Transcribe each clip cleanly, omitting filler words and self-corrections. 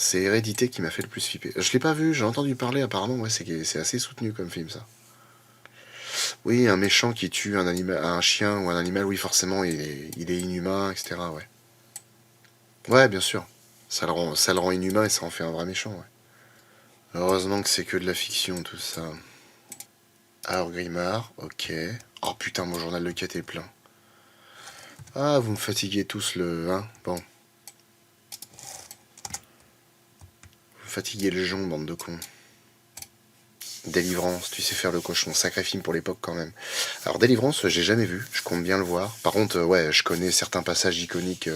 C'est Hérédité qui m'a fait le plus flipper. Je l'ai pas vu, j'ai entendu parler apparemment, ouais, c'est assez soutenu comme film ça. Oui, un méchant qui tue un animal, un chien ou un animal, oui forcément il est inhumain, etc. Ouais. Ouais, bien sûr. Ça le rend inhumain et ça en fait un vrai méchant, ouais. Heureusement que c'est que de la fiction tout ça. Alors Grimard, ok. Oh putain, mon journal de quête est plein. Ah, vous me fatiguez tous le... Hein, bon. Vous fatiguez le jonc, bande de cons. Délivrance, tu sais faire le cochon. Sacré film pour l'époque quand même. Alors Délivrance, j'ai jamais vu. Je compte bien le voir. Par contre, ouais, je connais certains passages iconiques.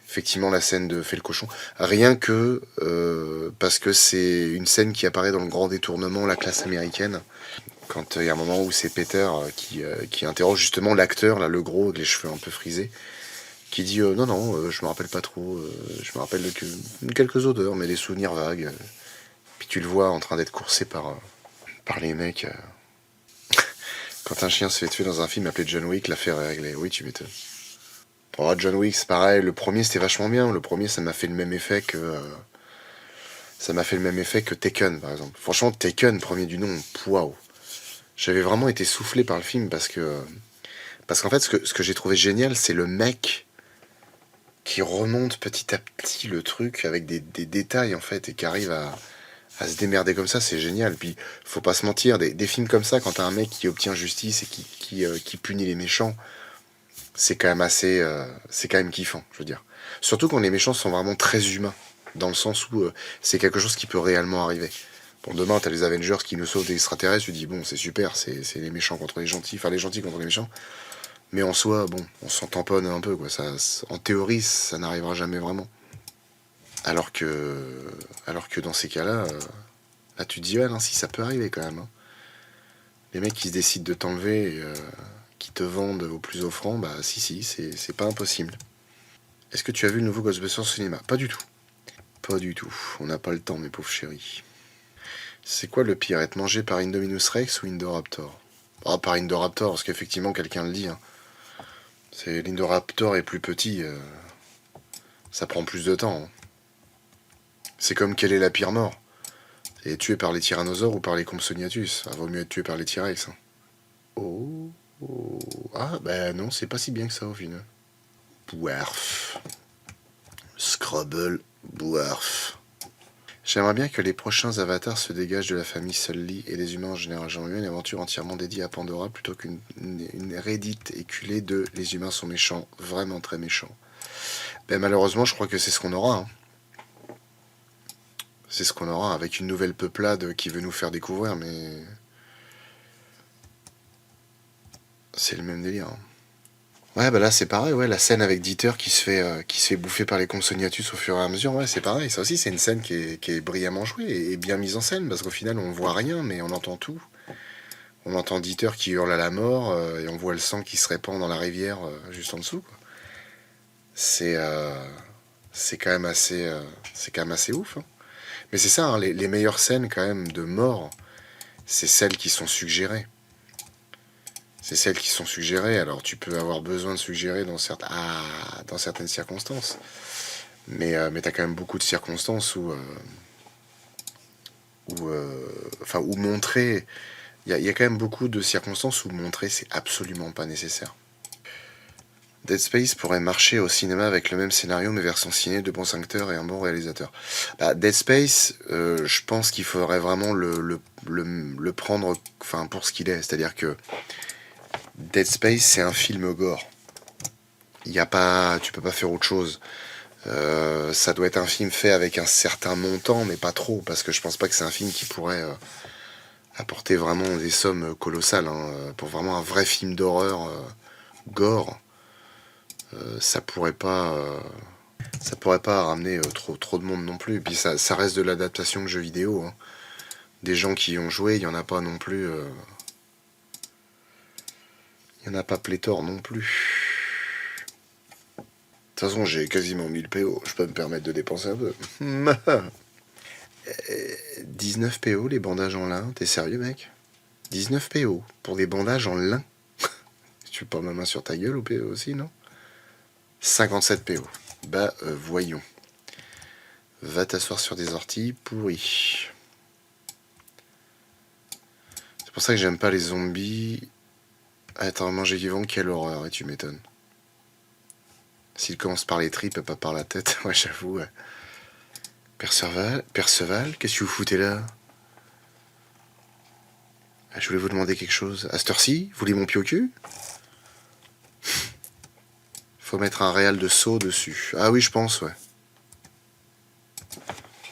Effectivement, la scène de Fait le cochon. Rien que parce que c'est une scène qui apparaît dans le grand détournement, la classe américaine. Quand il y a un moment où c'est Peter qui interroge justement l'acteur, là, le gros, avec les cheveux un peu frisés, qui dit non, non, je me rappelle pas trop. Je me rappelle de quelques odeurs, mais des souvenirs vagues. Puis tu le vois en train d'être coursé par les mecs. Quand un chien se fait tuer dans un film appelé John Wick, l'affaire est réglée. Oui, tu m'étonnes. Oh, John Wick, c'est pareil. Le premier, c'était vachement bien. Le premier, ça m'a fait le même effet que. Ça m'a fait le même effet que Taken, par exemple. Franchement, Taken, premier du nom, waouh. J'avais vraiment été soufflé par le film parce que. Parce qu'en fait, ce que j'ai trouvé génial, c'est le mec qui remonte petit à petit le truc avec des détails, en fait, et qui arrive à se démerder comme ça, c'est génial. Puis, faut pas se mentir, des films comme ça, quand t'as un mec qui obtient justice et qui punit les méchants, c'est quand même assez. C'est quand même kiffant, je veux dire. Surtout quand les méchants sont vraiment très humains, dans le sens où c'est quelque chose qui peut réellement arriver. Bon, demain, t'as les Avengers qui nous sauvent des extraterrestres, tu dis, bon, c'est super, c'est les méchants contre les gentils, enfin les gentils contre les méchants. Mais en soi, bon, on s'en tamponne un peu, quoi. Ça, en théorie, ça n'arrivera jamais vraiment. Alors que, alors que dans ces cas-là, là, tu te dis, ouais, non, si ça peut arriver quand même, hein. Les mecs qui se décident de t'enlever, qui te vendent au plus offrant, bah si, c'est pas impossible. Est-ce que tu as vu le nouveau Ghostbusters au cinéma? Pas du tout. Pas du tout. On n'a pas le temps, mes pauvres chéris. C'est quoi le pire, être mangé par Indominus Rex ou Indoraptor? Ah, par Indoraptor, parce qu'effectivement, quelqu'un le dit, hein. C'est l'Indoraptor est plus petit, ça prend plus de temps, hein. C'est comme quelle est la pire mort? C'est tué par les tyrannosaures ou par les Compsognathus? Ah, vaut mieux être tué par les T-Rex, hein. Oh, oh. Ah, bah non, c'est pas si bien que ça au final. Bouarf. Scrabble, bouarf. J'aimerais bien que les prochains avatars se dégagent de la famille Sully et des humains en général. J'aimerais bien une aventure entièrement dédiée à Pandora plutôt qu'une Reddit éculée de les humains sont méchants, vraiment très méchants. Ben malheureusement, je crois que c'est ce qu'on aura, hein. C'est ce qu'on aura avec une nouvelle peuplade qui veut nous faire découvrir, mais c'est le même délire, hein. Ouais, bah là c'est pareil, ouais, la scène avec Dieter qui se fait bouffer par les Compsognathus au fur et à mesure, ouais, c'est pareil. Ça aussi, c'est une scène qui est brillamment jouée et bien mise en scène parce qu'au final, on voit rien, mais on entend tout. On entend Dieter qui hurle à la mort et on voit le sang qui se répand dans la rivière juste en dessous, quoi. C'est c'est quand même assez ouf, hein. Mais c'est ça, hein, les meilleures scènes quand même de mort, c'est celles qui sont suggérées. C'est celles qui sont suggérées. Alors tu peux avoir besoin de suggérer dans certaines circonstances. Mais t'as quand même beaucoup de circonstances où montrer. Il y a quand même beaucoup de circonstances où montrer c'est absolument pas nécessaire. Dead Space pourrait marcher au cinéma avec le même scénario mais version ciné, de bons acteurs et un bon réalisateur. Bah, Dead Space, je pense qu'il faudrait vraiment le prendre enfin, pour ce qu'il est. C'est-à-dire que Dead Space, c'est un film gore. Il y a pas, tu peux pas faire autre chose. Ça doit être un film fait avec un certain montant, mais pas trop, parce que je pense pas que c'est un film qui pourrait apporter vraiment des sommes colossales, hein. Pour vraiment un vrai film d'horreur gore, ça pourrait pas ramener trop de monde non plus. Et puis ça reste de l'adaptation de jeux vidéo, hein. Des gens qui y ont joué, il y en a pas non plus. Il y en a pas pléthore non plus. De toute façon, j'ai quasiment 1000 PO, je peux me permettre de dépenser un peu. 19 PO, les bandages en lin, t'es sérieux, mec? 19 PO pour des bandages en lin? Tu pas ma main sur ta gueule au PO aussi, non? 57 PO. Bah, voyons. Va t'asseoir sur des orties pourries. C'est pour ça que j'aime pas les zombies. Attends, manger vivant, quelle horreur, et tu m'étonnes. S'il commence par les tripes et pas par la tête, ouais, j'avoue, ouais. Perceval, qu'est-ce que vous foutez là? Je voulais vous demander quelque chose. À cette heure-ci, vous voulez mon pied au cul? Faut mettre un réal de saut dessus. Ah oui, je pense, ouais.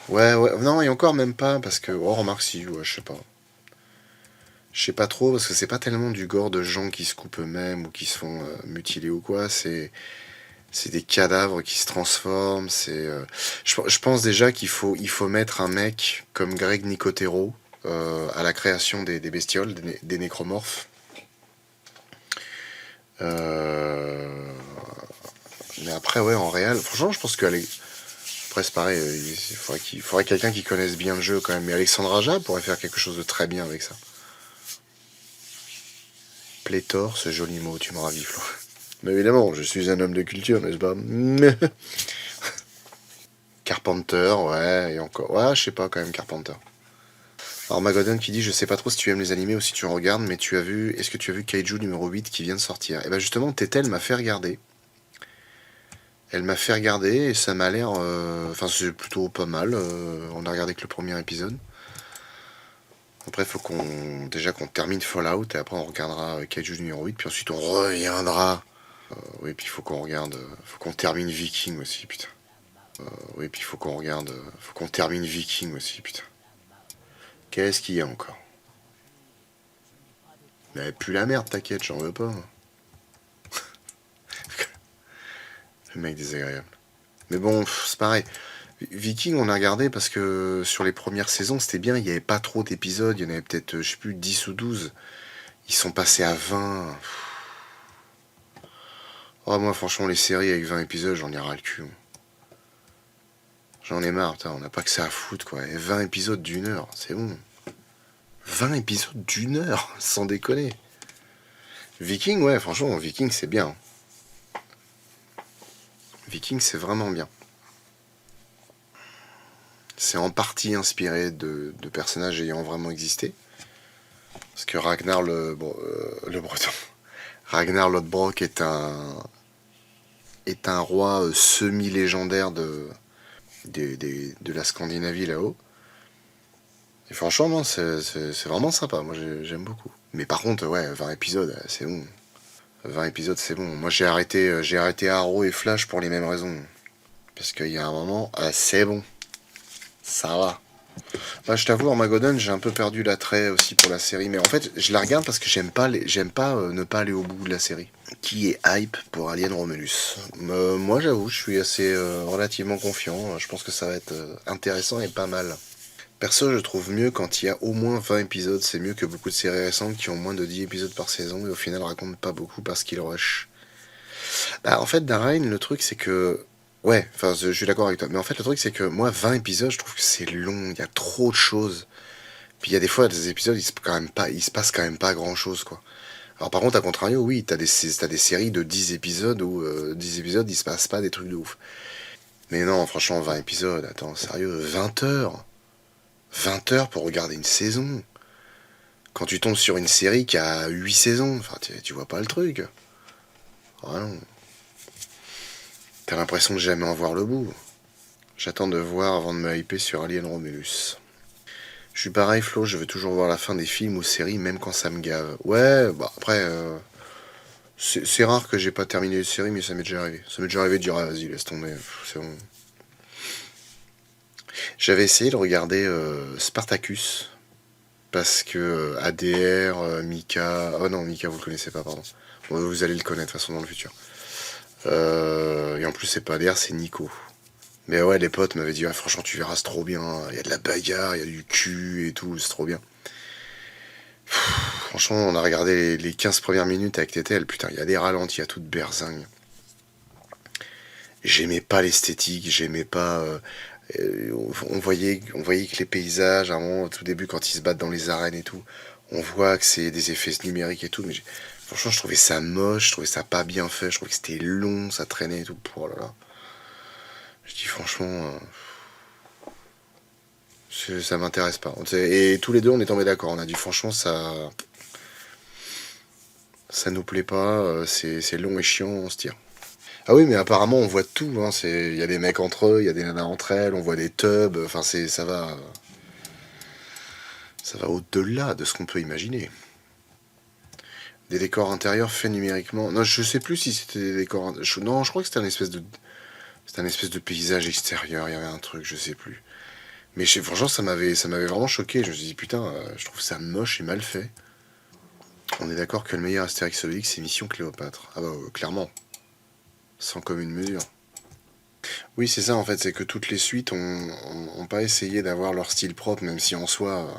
Ouais, non, et encore même pas, parce que... Oh, remarque si, ouais, je sais pas. Je sais pas trop, parce que c'est pas tellement du gore de gens qui se coupent eux-mêmes ou qui se font mutiler ou quoi, c'est des cadavres qui se transforment, je pense déjà il faut mettre un mec comme Greg Nicotero à la création des bestioles, des nécromorphes. Mais après, ouais, en réel, franchement, je pense qu'elle après, c'est pareil, il faudrait quelqu'un qui connaisse bien le jeu quand même. Mais Alexandre Aja pourrait faire quelque chose de très bien avec ça. Pléthore, ce joli mot, tu me ravis, Flo. Mais évidemment, je suis un homme de culture, n'est-ce pas? Carpenter, ouais, et encore. Ouais, je sais pas quand même, Carpenter. Alors Magodon qui dit, je sais pas trop si tu aimes les animés ou si tu en regardes, mais est-ce que tu as vu Kaiju numéro 8 qui vient de sortir? Et ben justement, Tétel m'a fait regarder. Elle m'a fait regarder et ça m'a l'air... Enfin, c'est plutôt pas mal. On a regardé que le premier épisode. Après, il faut déjà qu'on termine Fallout et après on regardera Kaiju numéro 8, puis ensuite on reviendra. Oui, puis il faut qu'on regarde... faut qu'on termine Viking aussi, putain. Oui, puis il faut qu'on regarde... faut qu'on termine Viking aussi, putain. Qu'est-ce qu'il y a encore? Mais plus la merde, t'inquiète, j'en veux pas. Le mec désagréable. Mais bon, c'est pareil. Viking, on a regardé parce que sur les premières saisons, c'était bien, il n'y avait pas trop d'épisodes, il y en avait peut-être, je sais plus, 10 ou 12. Ils sont passés à 20. Oh, moi, franchement, les séries avec 20 épisodes, j'en ai ras le cul. J'en ai marre, putain, on n'a pas que ça à foutre, quoi. Et 20 épisodes d'une heure, c'est bon. 20 épisodes d'une heure, sans déconner. Viking, ouais, franchement, Viking, c'est bien. Viking, c'est vraiment bien. C'est en partie inspiré de personnages ayant vraiment existé. Parce que Ragnar le Breton, Ragnar Lodbrok est un roi semi-légendaire de la Scandinavie là-haut. Et franchement, c'est vraiment sympa. Moi, j'aime beaucoup. Mais par contre, ouais, 20 épisodes, c'est bon. 20 épisodes, c'est bon. Moi, j'ai arrêté Arrow et Flash pour les mêmes raisons. Parce qu'il y a un moment, c'est bon. Ça va. Bah, je t'avoue, Armageddon, j'ai un peu perdu l'attrait aussi pour la série. Mais en fait, je la regarde parce que j'aime pas ne pas aller au bout de la série. Qui est hype pour Alien Romulus? Moi, j'avoue, je suis assez relativement confiant. Je pense que ça va être intéressant et pas mal. Perso, je trouve mieux quand il y a au moins 20 épisodes. C'est mieux que beaucoup de séries récentes qui ont moins de 10 épisodes par saison et au final racontent pas beaucoup parce qu'ils rushent. Bah, en fait, Darren, le truc, c'est que... Ouais, enfin, je suis d'accord avec toi. Mais en fait, le truc, c'est que moi, 20 épisodes, je trouve que c'est long. Il y a trop de choses. Puis il y a des fois, des épisodes, il se passe quand même pas grand-chose, quoi. Alors par contre, à contrario, oui, t'as des séries de 10 épisodes où 10 épisodes, il se passe pas des trucs de ouf. Mais non, franchement, 20 épisodes, attends, sérieux, 20 heures. 20 heures pour regarder une saison. Quand tu tombes sur une série qui a 8 saisons, enfin, tu vois pas le truc. Ah non. T'as l'impression de jamais en voir le bout. J'attends de voir avant de me hyper sur Alien Romulus. Je suis pareil, Flo, je veux toujours voir la fin des films ou séries, même quand ça me gave. Ouais, bah après, c'est rare que j'ai pas terminé les séries, mais ça m'est déjà arrivé. Ça m'est déjà arrivé de dire, ah, vas-y, laisse tomber, c'est bon. J'avais essayé de regarder Spartacus, parce que ADR, Mika... Oh non, Mika, vous le connaissez pas, pardon. Bon, vous allez le connaître, de toute façon, dans le futur. Et en plus, c'est pas ADR, c'est Nico. Mais ouais, les potes m'avaient dit, ah, franchement, tu verras, c'est trop bien. Il y a de la bagarre, il y a du cul et tout, c'est trop bien. Franchement, on a regardé les 15 premières minutes avec TTL. Putain, il y a des ralentis, il y a toute berzingue. J'aimais pas l'esthétique, j'aimais pas. On voyait que les paysages, à un moment, au tout début, quand ils se battent dans les arènes et tout, on voit que c'est des effets numériques et tout. Mais franchement, je trouvais ça moche, je trouvais ça pas bien fait, je trouvais que c'était long, ça traînait et tout. Oh là là. Je dis franchement. Ça m'intéresse pas. Et tous les deux, on est tombés d'accord. On a dit franchement, ça nous plaît pas. C'est long et chiant, on se tire. Ah oui, mais apparemment, on voit tout. Hein. Il y a des mecs entre eux, il y a des nanas entre elles, on voit des tubs. Enfin, ça va au-delà de ce qu'on peut imaginer. Des décors intérieurs faits numériquement. Non, je sais plus si c'était des décors. Non, je crois que c'était un espèce de paysage extérieur. Il y avait un truc, je sais plus. Mais franchement, ça m'avait vraiment choqué. Je me suis dit, putain, je trouve ça moche et mal fait. On est d'accord que le meilleur Astérix Obélix, c'est Mission Cléopâtre. Ah bah, clairement. Sans commune mesure. Oui, c'est ça, en fait. C'est que toutes les suites ont pas essayé d'avoir leur style propre, même si en soi,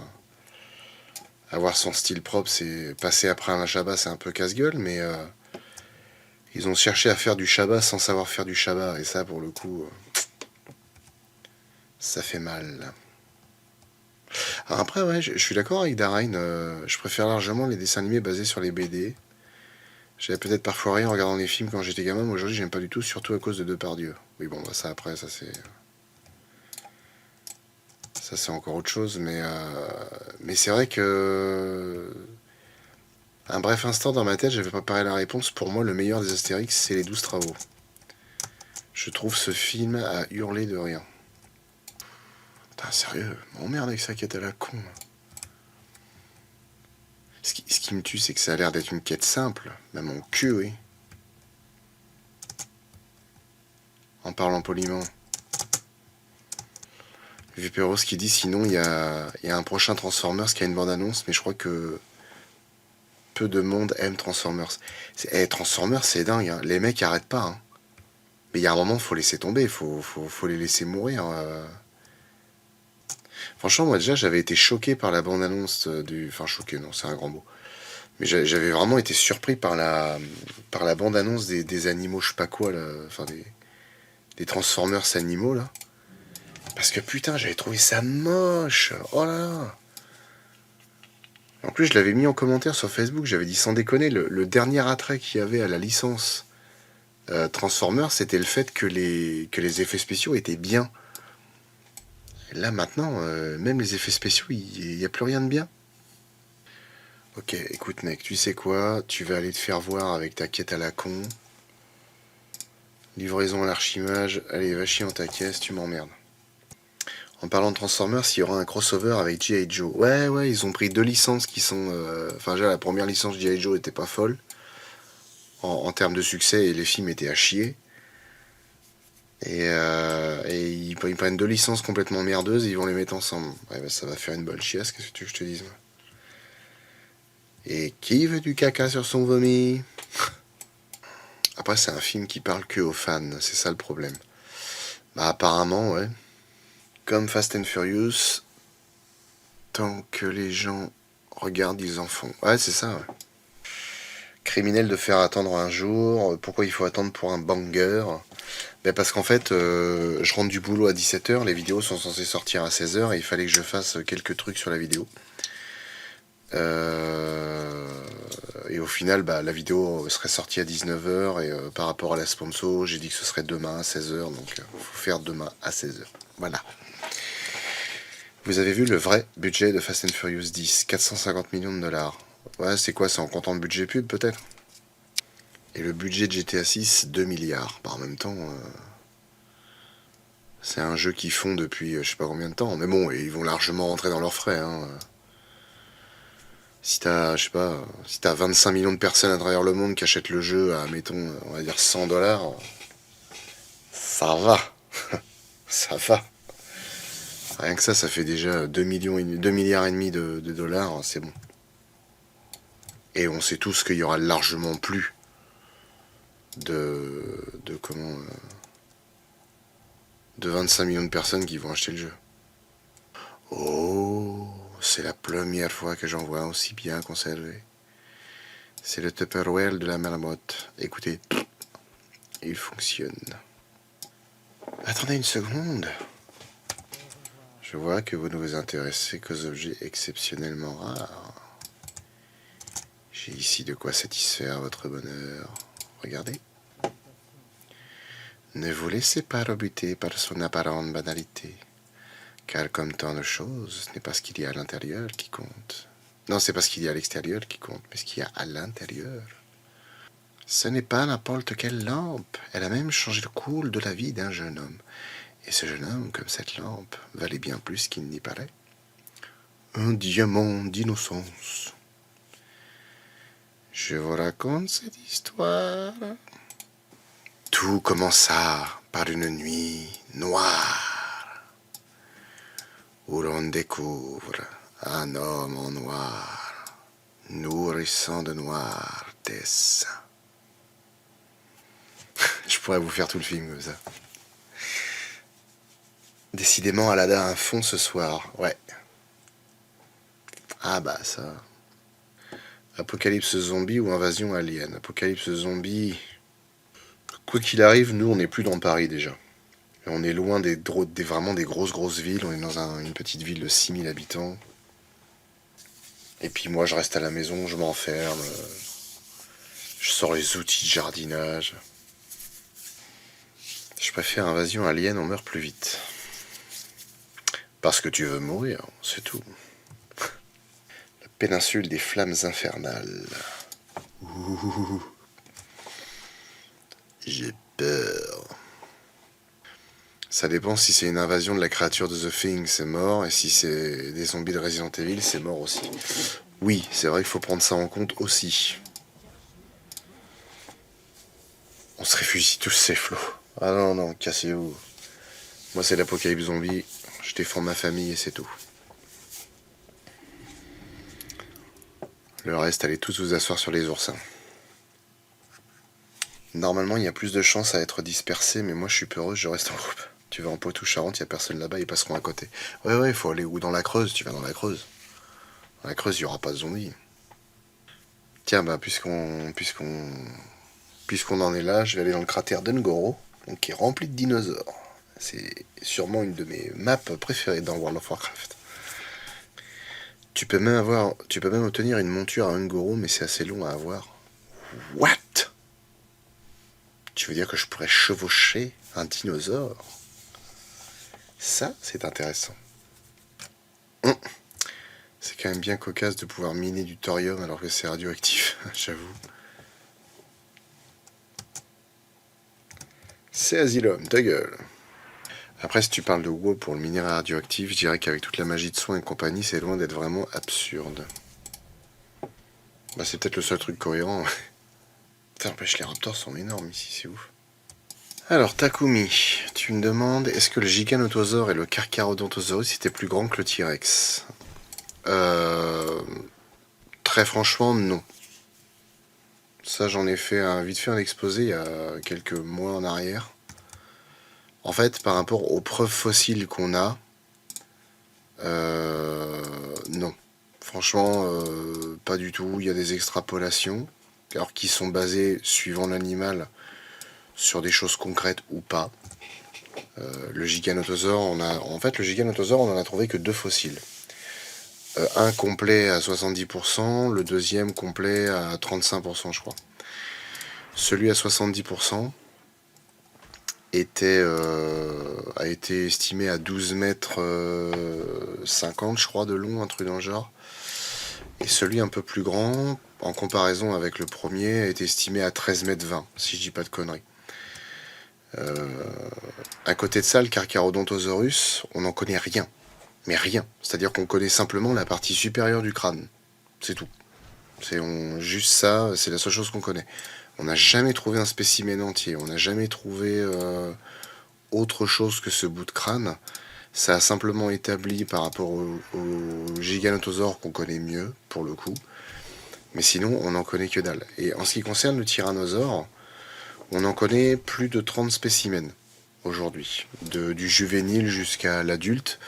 avoir son style propre, c'est passer après un Chabat, c'est un peu casse-gueule, mais ils ont cherché à faire du Chabat sans savoir faire du Chabat. Et ça, pour le coup, ça fait mal. Alors après, ouais, je suis d'accord avec Darine. Je préfère largement les dessins animés basés sur les BD. J'avais peut-être parfois rien en regardant les films quand j'étais gamin, mais aujourd'hui j'aime pas du tout, surtout à cause de Depardieu. Oui, bon, bah ça après, ça c'est encore autre chose, mais c'est vrai que un bref instant dans ma tête, j'avais préparé la réponse. Pour moi, le meilleur des Astérix, c'est les 12 travaux. Je trouve ce film à hurler de rire. Putain, sérieux, m'emmerde avec sa quête à la con. Ce qui me tue, c'est que ça a l'air d'être une quête simple. Même mon cul, oui. En parlant poliment. Viperos qui dit sinon il y a un prochain Transformers qui a une bande-annonce, mais je crois que peu de monde aime Transformers. Transformers, c'est dingue, hein. Les mecs arrêtent pas. Hein. Mais il y a un moment, faut laisser tomber, faut les laisser mourir. Franchement, moi déjà, j'avais été choqué par la bande-annonce du. Enfin, choqué, non, c'est un grand mot. Mais j'avais vraiment été surpris par la bande-annonce des animaux, je sais pas quoi, là. Enfin, des Transformers animaux, là. Parce que putain, j'avais trouvé ça moche. Oh là là. En plus, je l'avais mis en commentaire sur Facebook. J'avais dit sans déconner, le dernier attrait qu'il y avait à la licence Transformers, c'était le fait que les effets spéciaux étaient bien. Et là, maintenant, même les effets spéciaux, il n'y a plus rien de bien. Ok, écoute, mec, tu sais quoi? Tu vas aller te faire voir avec ta quête à la con. Livraison à l'archimage. Allez, va chier dans ta caisse, tu m'emmerdes. En parlant de Transformers, il y aura un crossover avec G.I. Joe. Ouais, ils ont pris deux licences qui sont... Enfin, déjà, la première licence G.I. Joe était pas folle en termes de succès et les films étaient à chier. Et ils prennent deux licences complètement merdeuses et ils vont les mettre ensemble. Ouais, bah, ça va faire une bonne chiasse, qu'est-ce que tu veux que je te dise, moi. Et qui veut du caca sur son vomi? Après, c'est un film qui parle que aux fans, c'est ça le problème. Bah, apparemment, ouais. Comme Fast and Furious, tant que les gens regardent, ils en font. Ouais, c'est ça, ouais. Criminel de faire attendre un jour. Pourquoi il faut attendre pour un banger? Ben parce qu'en fait, je rentre du boulot à 17h, les vidéos sont censées sortir à 16h et il fallait que je fasse quelques trucs sur la vidéo. Et au final, bah, la vidéo serait sortie à 19h et par rapport à la sponsor, j'ai dit que ce serait demain à 16h, donc il faut faire demain à 16h. Voilà. Vous avez vu le vrai budget de Fast and Furious 10, 450 millions de dollars. Ouais, c'est quoi, c'est en comptant le budget pub peut-être? Et le budget de GTA 6, 2 milliards. Bah, en même temps, c'est un jeu qu'ils font depuis je sais pas combien de temps. Mais bon, ils vont largement rentrer dans leurs frais. Hein. Si t'as, je sais pas, si t'as 25 millions de personnes à travers le monde qui achètent le jeu à, mettons, on va dire 100 dollars, ça va. Ça va. Rien que ça fait déjà 2 milliards et demi de dollars, c'est bon. Et on sait tous qu'il y aura largement plus de comment de 25 millions de personnes qui vont acheter le jeu. Oh, c'est la première fois que j'en vois aussi bien conservé. C'est le Tupperware de la marmotte. Écoutez, il fonctionne. Attendez une seconde. Je vois que vous ne vous intéressez qu'aux objets exceptionnellement rares. J'ai ici de quoi satisfaire votre bonheur. Regardez. Ne vous laissez pas rebuter par son apparente banalité, Car comme tant de choses, ce n'est pas ce qu'il y a à l'intérieur qui compte. Non, c'est pas ce qu'il y a à l'extérieur qui compte, mais ce qu'il y a à l'intérieur. Ce n'est pas n'importe quelle lampe. Elle a même changé le cours de la vie d'un jeune homme. Et ce jeune homme, comme cette lampe, valait bien plus qu'il n'y paraît. Un diamant d'innocence. Je vous raconte cette histoire. Tout commença par une nuit noire, où l'on découvre un homme en noir, nourrissant de noiretesse. Je pourrais vous faire tout le film comme ça. Décidément, Aladdin a un fond ce soir, ouais. Ah bah ça. Apocalypse zombie ou invasion alien. Apocalypse zombie. Quoi qu'il arrive, nous on n'est plus dans Paris déjà. On est loin vraiment des grosses villes. On est dans une petite ville de 6000 habitants. Et puis moi je reste à la maison, je m'enferme. Je sors les outils de jardinage. Je préfère invasion alien, on meurt plus vite. Parce que tu veux mourir, c'est tout. La péninsule des flammes infernales. Ouh, j'ai peur. Ça dépend si c'est une invasion de la créature de The Thing, c'est mort. Et si c'est des zombies de Resident Evil, c'est mort aussi. Oui, c'est vrai qu'il faut prendre ça en compte aussi. On se réfugie tous, ces flots. Ah non, non, cassez-vous. Moi, c'est l'apocalypse zombie. Je défends ma famille et c'est tout. Le reste, allez tous vous asseoir sur les oursins. Normalement, il y a plus de chances à être dispersé, mais moi, je suis peureux, je reste en groupe. Tu vas en Poitou-Charentes, il n'y a personne là-bas, ils passeront à côté. Ouais, il faut aller où? Dans la Creuse, tu vas dans la Creuse. Dans la Creuse, il n'y aura pas de zombies. Tiens, bah, puisqu'on en est là, je vais aller dans le cratère d'Ungoro, donc qui est rempli de dinosaures. C'est sûrement une de mes maps préférées dans World of Warcraft. Tu peux même obtenir une monture à Ungoro, mais c'est assez long à avoir. What? Tu veux dire que je pourrais chevaucher un dinosaure? Ça, c'est intéressant. C'est quand même bien cocasse de pouvoir miner du thorium alors que c'est radioactif, j'avoue. C'est Asylum, ta gueule. Après, si tu parles de WoW pour le minerai radioactif, je dirais qu'avec toute la magie de soin et compagnie, c'est loin d'être vraiment absurde. Bah, c'est peut-être le seul truc cohérent. Ça n'empêche, les raptors sont énormes ici, c'est ouf. Alors, Takumi, tu me demandes, est-ce que le Giganotosaure et le Carcharodontosaurus étaient plus grands que le T-Rex? Très franchement, non. Ça, j'en ai fait vite fait un exposé il y a quelques mois en arrière. En fait, par rapport aux preuves fossiles qu'on a, non. Franchement, pas du tout. Il y a des extrapolations, alors qui sont basées, suivant l'animal, sur des choses concrètes ou pas. Le Giganotosaure, le Giganotosaure, on en a trouvé que 2 fossiles. Un complet à 70%, le deuxième complet à 35%, je crois. Celui à 70% a été estimé à 12 mètres 50, je crois, de long, un truc dans le genre. Et celui un peu plus grand, en comparaison avec le premier, a été estimé à 13 mètres 20, si je dis pas de conneries. À côté de ça, le Carcharodontosaurus, on n'en connaît rien. Mais rien. C'est-à-dire qu'on connaît simplement la partie supérieure du crâne. C'est tout. Juste ça, c'est la seule chose qu'on connaît. On n'a jamais trouvé un spécimen entier. On n'a jamais trouvé autre chose que ce bout de crâne. Ça a simplement établi par rapport au Giganotosaure qu'on connaît mieux, pour le coup. Mais sinon, on n'en connaît que dalle. Et en ce qui concerne le Tyrannosaure, on en connaît plus de 30 spécimens aujourd'hui. Du juvénile jusqu'à l'adulte.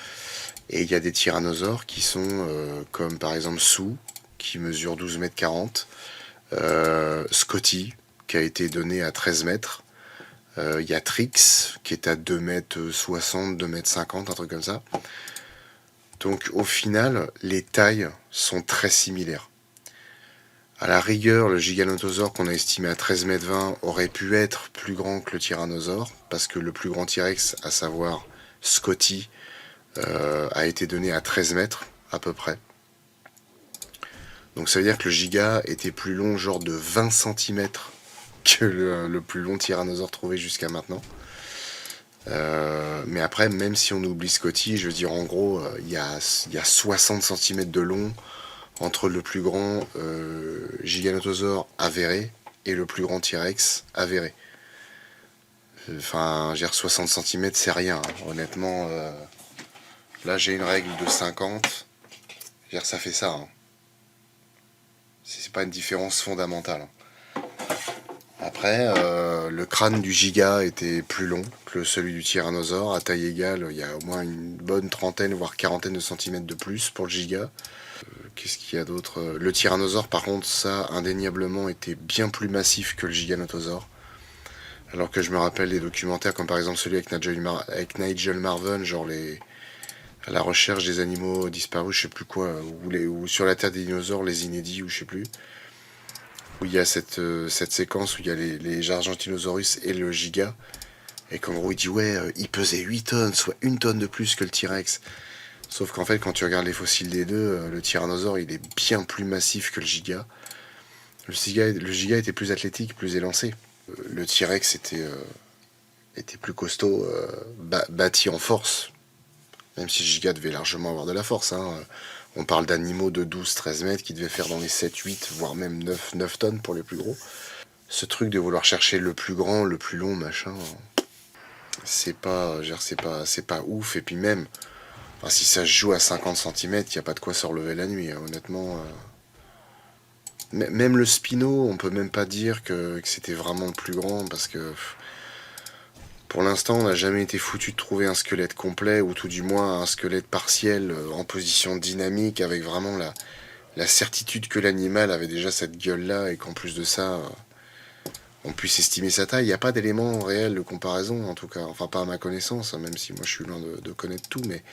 Et il y a des tyrannosaures qui sont comme par exemple Sue, qui mesure 12 mètres 40, Scotty, qui a été donné à 13 mètres, il y a Trix, qui est à 2 mètres 60, 2 mètres 50, un truc comme ça. Donc au final, les tailles sont très similaires. À la rigueur, le Giganotosaure qu'on a estimé à 13 mètres 20 aurait pu être plus grand que le Tyrannosaure, parce que le plus grand T-Rex, à savoir Scotty, a été donné à 13 mètres, à peu près. Donc ça veut dire que le giga était plus long, genre de 20 centimètres que le plus long tyrannosaure trouvé jusqu'à maintenant. Mais après, même si on oublie Scotty, je veux dire, en gros, il y a 60 centimètres de long entre le plus grand giganotosaure avéré et le plus grand T-Rex avéré. Enfin, je veux dire, 60 centimètres, c'est rien, hein. Honnêtement, là, j'ai une règle de 50. Je veux dire, ça fait ça, hein. C'est pas une différence fondamentale, hein. Après, le crâne du giga était plus long que celui du tyrannosaure. À taille égale, il y a au moins une bonne trentaine, voire quarantaine de centimètres de plus pour le giga. Qu'est-ce qu'il y a d'autre? Le tyrannosaure, par contre, ça, indéniablement, était bien plus massif que le giganotosaure. Alors que je me rappelle des documentaires, comme par exemple celui avec Nigel Marven, genre à la recherche des animaux disparus, je sais plus quoi, ou sur la terre des dinosaures, les inédits, ou je sais plus. Où il y a cette séquence où il y a les Argentinosaurus et le giga. Et qu'en gros, il dit ouais, il pesait 8 tonnes, soit 1 tonne de plus que le T-Rex. Sauf qu'en fait, quand tu regardes les fossiles des deux, le tyrannosaure, il est bien plus massif que le giga. Le giga était plus athlétique, plus élancé. Le T-Rex était plus costaud, bâti en force. Même si le giga devait largement avoir de la force, hein. On parle d'animaux de 12-13 mètres qui devaient faire dans les 7-8, voire même 9 tonnes pour les plus gros. Ce truc de vouloir chercher le plus grand, le plus long, machin, c'est pas, c'est pas ouf. Et puis même, enfin, si ça se joue à 50 centimètres, il n'y a pas de quoi se relever la nuit, hein, honnêtement. Même le Spino, on peut même pas dire que c'était vraiment le plus grand, parce que pour l'instant, on n'a jamais été foutu de trouver un squelette complet, ou tout du moins un squelette partiel en position dynamique, avec vraiment la certitude que l'animal avait déjà cette gueule-là, et qu'en plus de ça, on puisse estimer sa taille. Il n'y a pas d'élément réel de comparaison, en tout cas. Enfin, pas à ma connaissance, hein, même si moi je suis loin de connaître tout, mais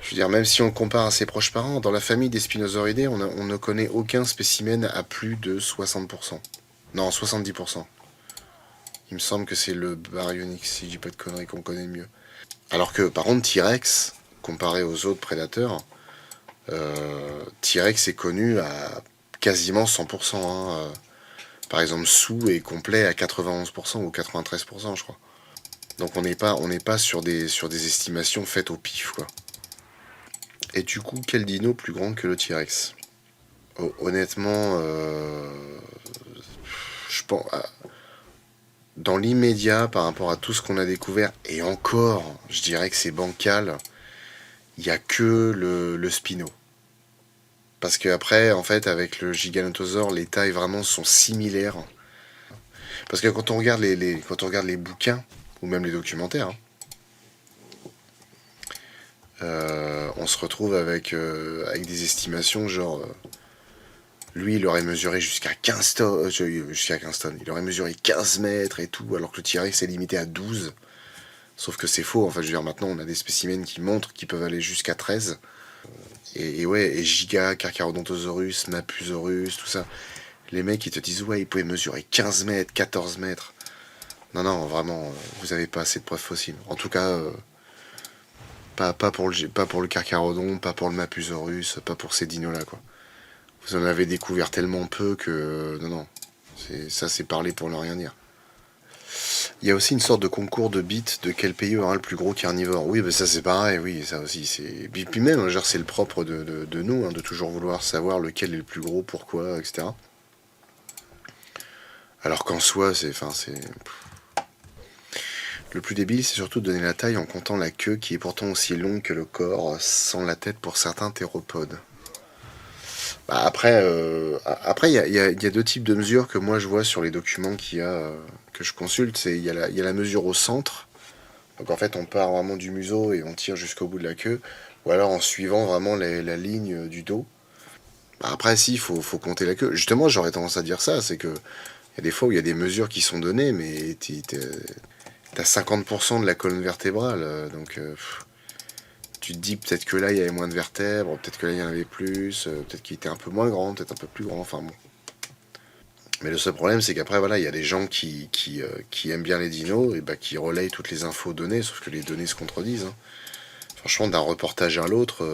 je veux dire, même si on compare à ses proches parents, dans la famille des Spinosauridae, on ne connaît aucun spécimen à plus de 60%. Non, 70%. Il me semble que c'est le Baryonyx, si je dis pas de conneries, qu'on connaît le mieux. Alors que, par contre, T-Rex, comparé aux autres prédateurs, T-Rex est connu à quasiment 100%, hein. Par exemple, Sue est complet à 91% ou 93%, je crois. Donc on n'est pas sur des estimations faites au pif, quoi. Et du coup, quel dino plus grand que le T-Rex? Honnêtement, je pense, dans l'immédiat, par rapport à tout ce qu'on a découvert, et encore, je dirais que c'est bancal, il n'y a que le Spino. Parce qu'après, en fait, avec le Giganotosaure, les tailles vraiment sont similaires. Parce que quand on regarde quand on regarde les bouquins, ou même les documentaires, hein, on se retrouve avec des estimations genre... lui, il aurait mesuré jusqu'à 15 tonnes, jusqu'à 15 tonnes. Il aurait mesuré 15 mètres et tout, alors que le T-Rex est limité à 12. Sauf que c'est faux. Enfin, je veux dire, maintenant, on a des spécimens qui montrent qu'ils peuvent aller jusqu'à 13. Et ouais, et Giga, Carcharodontosaurus, Mapusaurus, tout ça. Les mecs, ils te disent, ouais, ils pouvaient mesurer 15 mètres, 14 mètres. Non, non, vraiment, vous avez pas assez de preuves fossiles. En tout cas, pas pour le Carcharodon, pas pour le Mapusaurus, pas pour ces dinos-là, quoi. Vous en avez découvert tellement peu que... non, non. Ça, c'est parler pour ne rien dire. Il y a aussi une sorte de concours de bits de quel pays aura le plus gros carnivore. Oui, ben ça c'est pareil, oui, ça aussi. Puis même, genre, c'est le propre de nous, hein, de toujours vouloir savoir lequel est le plus gros, pourquoi, etc. Alors qu'en soi, le plus débile, c'est surtout de donner la taille en comptant la queue qui est pourtant aussi longue que le corps, sans la tête pour certains théropodes. Bah, après, il y a deux types de mesures que moi je vois sur les documents que je consulte. Il y a la mesure au centre. Donc en fait, on part vraiment du museau et on tire jusqu'au bout de la queue. Ou alors en suivant vraiment la ligne du dos. Bah, après, si, faut compter la queue. Justement, j'aurais tendance à dire ça. C'est que il y a des fois où il y a des mesures qui sont données, mais t'as 50% de la colonne vertébrale. Donc tu te dis peut-être que là il y avait moins de vertèbres, peut-être que là il y en avait plus, peut-être qu'il était un peu moins grand, peut-être un peu plus grand, enfin bon. Mais le seul problème c'est qu'après voilà, il y a des gens qui aiment bien les dinos et bah, qui relayent toutes les infos données, sauf que les données se contredisent, hein. Franchement, d'un reportage à l'autre,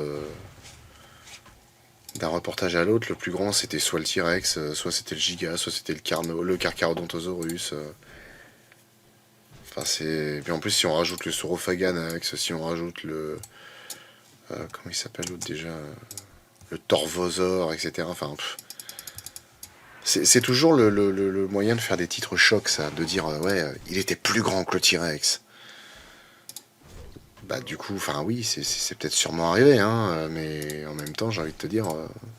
le plus grand c'était soit le T-Rex, soit c'était le Giga, soit c'était le Carcharodontosaurus. Enfin, c'est. Puis en plus, si on rajoute le Saurophagan avec ça, si on rajoute le. Comment il s'appelle l'autre déjà le Torvosaure, etc. Enfin, c'est toujours le moyen de faire des titres chocs, ça, de dire ouais, il était plus grand que le T-Rex. Bah du coup, enfin oui, c'est peut-être sûrement arrivé, hein, mais en même temps, j'ai envie de te dire,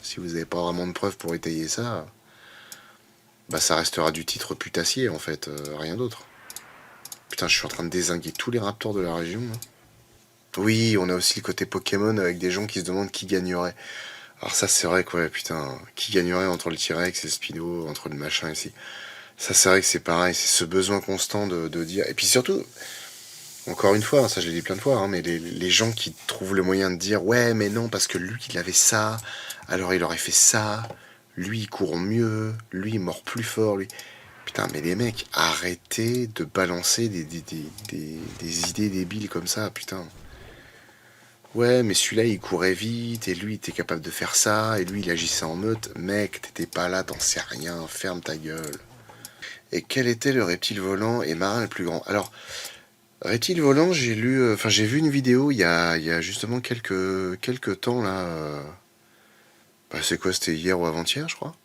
si vous n'avez pas vraiment de preuves pour étayer ça, bah ça restera du titre putassier en fait, rien d'autre. Putain, je suis en train de dézinguer tous les raptors de la région, hein. Oui, on a aussi le côté Pokémon avec des gens qui se demandent qui gagnerait. Alors ça c'est vrai que ouais, putain, qui gagnerait entre le T-Rex et le Spino, entre le machin ici. Ça c'est vrai que c'est pareil, c'est ce besoin constant de dire. Et puis surtout, encore une fois, hein, ça je l'ai dit plein de fois, hein, mais les gens qui trouvent le moyen de dire ouais mais non parce que lui il avait ça, alors il aurait fait ça, lui il court mieux, lui il mord plus fort, lui. Putain mais les mecs, arrêtez de balancer des idées débiles comme ça, putain. Ouais, mais celui-là, il courait vite, et lui, il était capable de faire ça, et lui, il agissait en meute. Mec, t'étais pas là, t'en sais rien, ferme ta gueule. Et quel était le reptile volant et marin le plus grand? Alors, reptile volant, j'ai lu, enfin, j'ai vu une vidéo il y a justement quelques temps, là. Bah, c'est quoi, c'était hier ou avant-hier, je crois?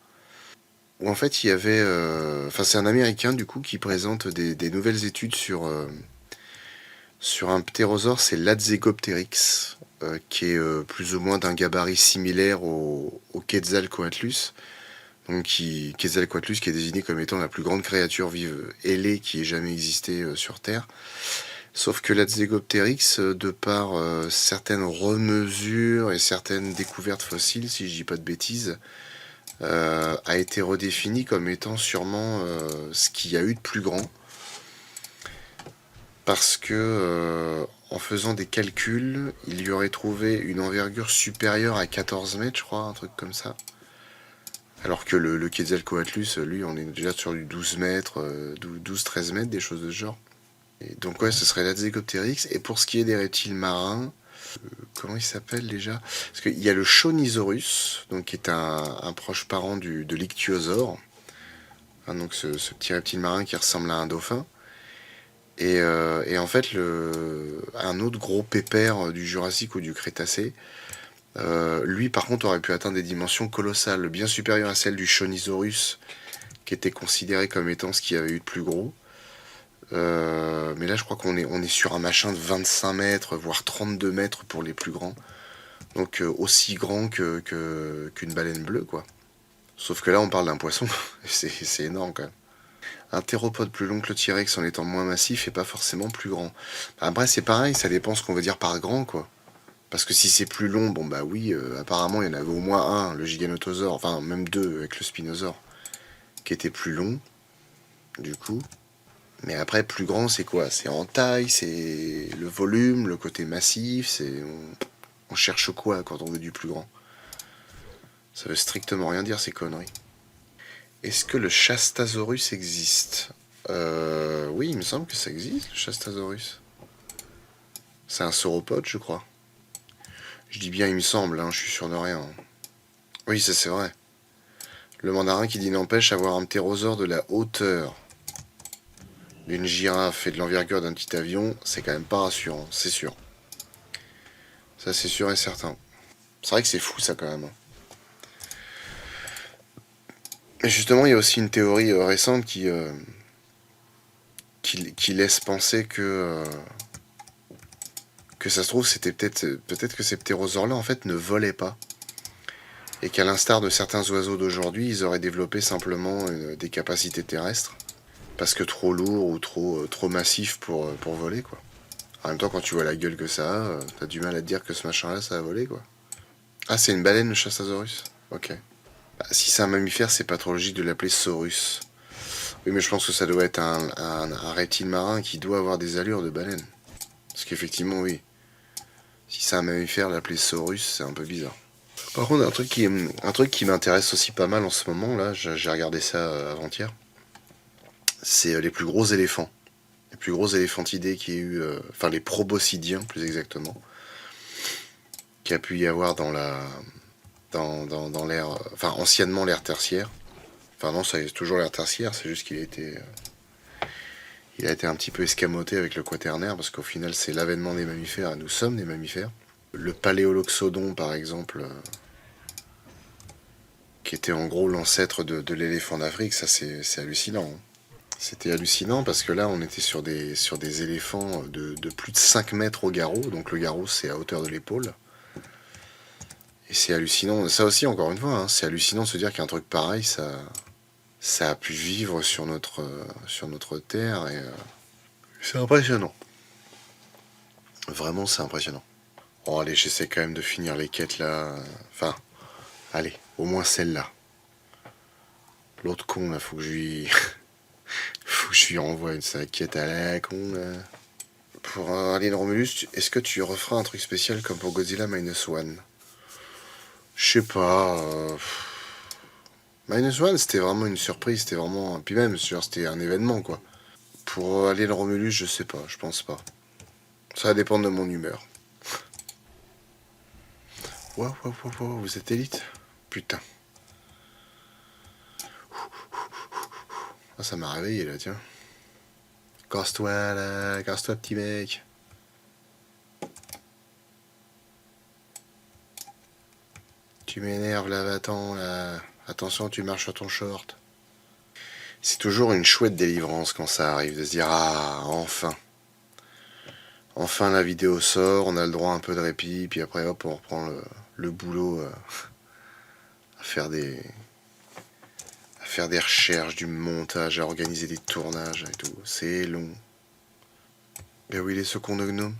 Où en fait, il y avait. Enfin, c'est un Américain, du coup, qui présente des nouvelles études sur un ptérosaure, c'est l'Adzegopteryx, qui est plus ou moins d'un gabarit similaire au Quetzalcoatlus. Donc Quetzalcoatlus qui est désigné comme étant la plus grande créature vive ailée qui ait jamais existé sur Terre. Sauf que l'Adzegopteryx, de par certaines remesures et certaines découvertes fossiles, si je dis pas de bêtises, a été redéfini comme étant sûrement ce qu'il y a eu de plus grand. Parce que en faisant des calculs, il y aurait trouvé une envergure supérieure à 14 mètres, je crois, un truc comme ça. Alors que le Quetzalcoatlus, lui, on est déjà sur du 12 mètres, 12-13 mètres, des choses de ce genre. Et donc ouais, ce serait l'Adzegopteryx. Et pour ce qui est des reptiles marins, comment il s'appelle déjà? Parce qu'il y a le Chonisaurus, donc qui est un proche parent de l'Ichthyosaure. Hein, donc ce petit reptile marin qui ressemble à un dauphin. Et en fait, un autre gros pépère du Jurassique ou du Crétacé, lui par contre aurait pu atteindre des dimensions colossales, bien supérieures à celles du Chonisaurus, qui était considéré comme étant ce qu'il y avait eu de plus gros. Mais là, je crois qu'on est sur un machin de 25 mètres, voire 32 mètres pour les plus grands. Donc aussi grand qu'une baleine bleue, quoi. Sauf que là, on parle d'un poisson. C'est énorme, quand même. Un théropode plus long que le T-Rex en étant moins massif et pas forcément plus grand. Après, c'est pareil, ça dépend ce qu'on veut dire par grand, quoi. Parce que si c'est plus long, bon bah oui, apparemment il y en avait au moins un, le Giganotosaure, enfin même deux avec le Spinosaure, qui était plus long, du coup. Mais après, plus grand, c'est quoi? C'est en taille, c'est le volume, le côté massif, on cherche quoi quand on veut du plus grand? Ça veut strictement rien dire, ces conneries. Est-ce que le Chastasaurus existe? Oui, il me semble que ça existe, le Chastasaurus. C'est un sauropode, je crois. Je dis bien il me semble, hein, je suis sûr de rien. Oui, ça c'est vrai. Le mandarin qui dit n'empêche avoir un ptérosaure de la hauteur d'une girafe et de l'envergure d'un petit avion, c'est quand même pas rassurant, c'est sûr. Ça c'est sûr et certain. C'est vrai que c'est fou ça quand même, hein. Mais justement, il y a aussi une théorie récente qui laisse penser que ça se trouve, c'était peut-être que ces ptérosaures-là en fait ne volaient pas. Et qu'à l'instar de certains oiseaux d'aujourd'hui, ils auraient développé simplement des capacités terrestres. Parce que trop lourd ou trop massif pour voler, quoi. En même temps, quand tu vois la gueule que ça a, t'as du mal à te dire que ce machin-là, ça a volé, quoi. Ah, c'est une baleine, le Chastasaurus? Ok. Bah, si c'est un mammifère, c'est pas trop logique de l'appeler Saurus. Oui, mais je pense que ça doit être un reptile marin qui doit avoir des allures de baleine. Parce qu'effectivement, oui. Si c'est un mammifère, l'appeler Saurus, c'est un peu bizarre. Par contre, un truc qui m'intéresse aussi pas mal en ce moment, là, j'ai regardé ça avant-hier, c'est les plus gros éléphants. Les plus gros éléphantidés qu'il y ait eu, enfin les proboscidiens plus exactement. qu'il y a pu y avoir dans l'ère, enfin anciennement l'ère tertiaire. Enfin non, c'est toujours l'ère tertiaire, c'est juste il a été un petit peu escamoté avec le quaternaire, parce qu'au final c'est l'avènement des mammifères et nous sommes des mammifères. Le paléoloxodon par exemple, qui était en gros l'ancêtre de l'éléphant d'Afrique, ça c'est hallucinant. Hein. C'était hallucinant parce que là on était sur des éléphants de plus de 5 mètres au garrot, donc le garrot c'est à hauteur de l'épaule. Et c'est hallucinant, ça aussi encore une fois, hein, c'est hallucinant de se dire qu'un truc pareil, ça a pu vivre sur notre terre, et c'est impressionnant. Vraiment c'est impressionnant. Bon allez, j'essaie quand même de finir les quêtes là, enfin, allez, au moins celle-là. L'autre con là, faut que je lui... faut que je lui renvoie une sale quête à la con là. Pour Alien Romulus, est-ce que tu referas un truc spécial comme pour Godzilla Minus One? Je sais pas. Minus One, c'était vraiment une surprise, c'était vraiment. Puis même, c'était un événement quoi. Pour Alien Romulus, je sais pas, je pense pas. Ça va dépendre de mon humeur. Waouh, waouh, waouh, waouh, vous êtes élite? Putain. Ah, ça m'a réveillé là, tiens. Casse-toi là, casse-toi petit mec. Tu m'énerves là, va-t'en là. Attention, tu marches sur ton short. C'est toujours une chouette délivrance quand ça arrive, de se dire ah, enfin. Enfin la vidéo sort, on a le droit à un peu de répit, puis après hop, on reprend le boulot à faire des recherches, du montage, à organiser des tournages et tout. C'est long. Ben oui, il est ce con de gnome.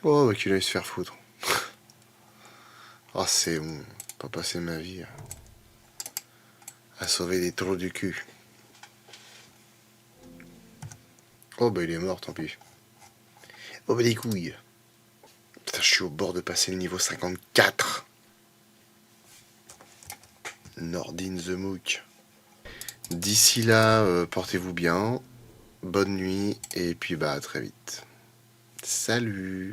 Oh, bah qu'il aille se faire foutre. Ah, c'est bon. Pas passer ma vie à sauver des trous du cul. Oh, bah il est mort, tant pis. Oh, bah les couilles. Putain, je suis au bord de passer le niveau 54. Nordin the Mook. D'ici là, portez-vous bien. Bonne nuit. Et puis, bah, à très vite. Salut!